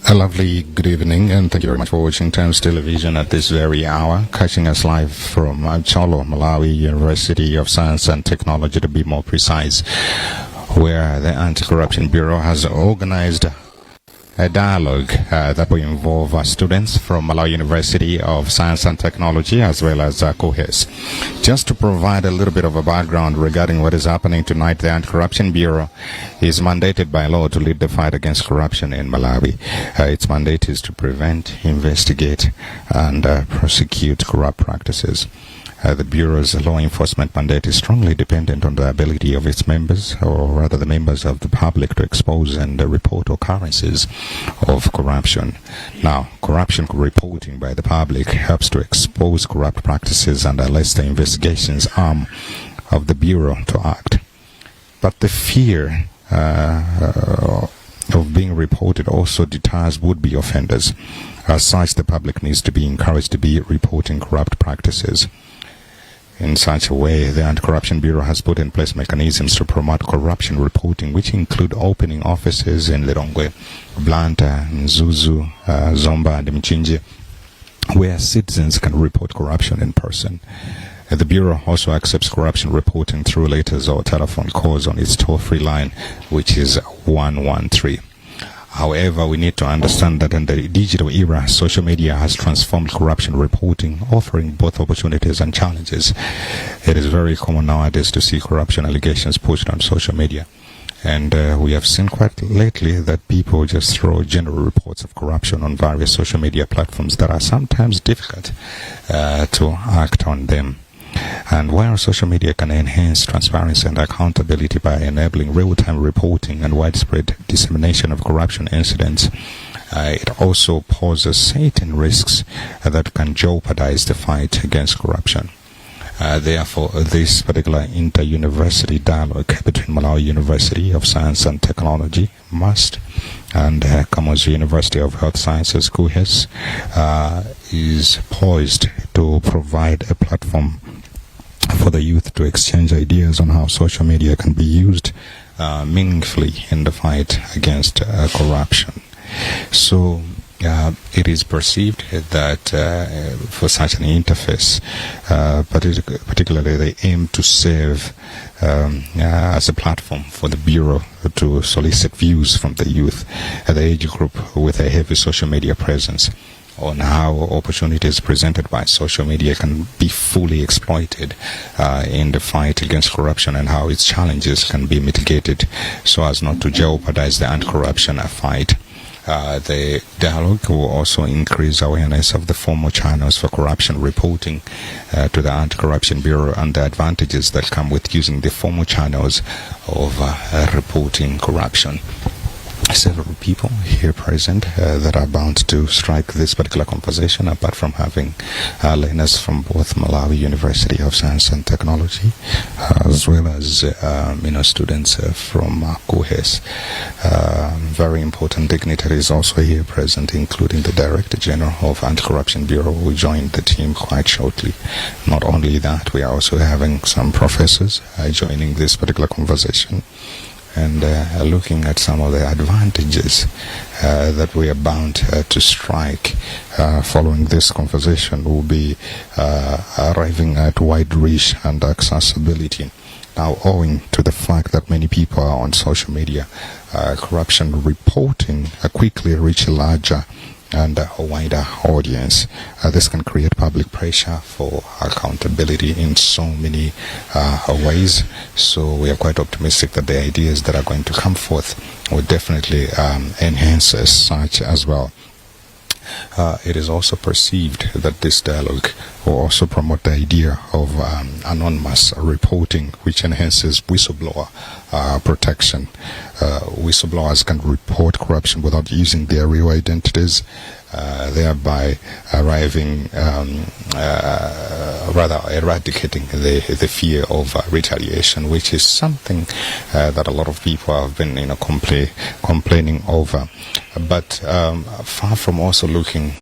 A lovely good evening, and thank you very much for watching Times Television at this very hour, catching us live from Cholo, Malawi University of Science and Technology, to be more precise, where the Anti-Corruption Bureau has organized a dialogue that will involve students from Malawi University of Science and Technology as well as COHES. Just to provide a little bit of a background regarding what is happening tonight, the Anti-Corruption Bureau is mandated by law to lead the fight against corruption in Malawi. Its mandate is to prevent, investigate, and prosecute corrupt practices. The Bureau's law enforcement mandate is strongly dependent on the ability of its members, or rather the members of the public, to expose and report occurrences of corruption. Now, corruption reporting by the public helps to expose corrupt practices and allows the investigations arm of the Bureau to act. But the fear of being reported also deters would-be offenders. As such, the public needs to be encouraged to be reporting corrupt practices. In such a way, the Anti-Corruption Bureau has put in place mechanisms to promote corruption reporting, which include opening offices in Lilongwe, Blanta, Mzuzu, Zomba, and Mchinji, where citizens can report corruption in person. The Bureau also accepts corruption reporting through letters or telephone calls on its toll-free line, which is 113. However, we need to understand that in the digital era, social media has transformed corruption reporting, offering both opportunities and challenges. It is very common nowadays to see corruption allegations pushed on social media. And we have seen quite lately that people just throw general reports of corruption on various social media platforms that are sometimes difficult to act on them. And while social media can enhance transparency and accountability by enabling real-time reporting and widespread dissemination of corruption incidents, it also poses certain risks that can jeopardize the fight against corruption. Therefore, this particular inter-university dialogue between Malawi University of Science and Technology, MUST, and Kamuzu University of Health Sciences, COHES, is poised to provide a platform for the youth to exchange ideas on how social media can be used meaningfully in the fight against corruption. So it is perceived that for such an interface, particularly they aim to serve as a platform for the Bureau to solicit views from the youth, the age group with a heavy social media presence, on how opportunities presented by social media can be fully exploited in the fight against corruption, and how its challenges can be mitigated so as not to jeopardize the anti-corruption fight. The dialogue will also increase awareness of the formal channels for corruption reporting to the Anti-Corruption Bureau and the advantages that come with using the formal channels of reporting corruption. Several people here present that are bound to strike this particular conversation, apart from having learners from both Malawi University of Science and Technology, as well as students from COHES. Very important dignitaries also here present, including the Director General of Anti-Corruption Bureau, who joined the team quite shortly. Not only that, we are also having some professors joining this particular conversation, and looking at some of the advantages that we are bound to strike following this conversation. Will be arriving at wide reach and accessibility. Now, owing to the fact that many people are on social media, corruption reporting quickly reach a larger and a wider audience. This can create public pressure for accountability in so many ways. So we are quite optimistic that the ideas that are going to come forth will definitely enhance as such as well. It is also perceived that this dialogue will also promote the idea of anonymous reporting, which enhances whistleblower protection. Whistleblowers can report corruption without using their real identities, thereby rather eradicating the fear of retaliation, which is something that a lot of people have been complaining over. But far from also looking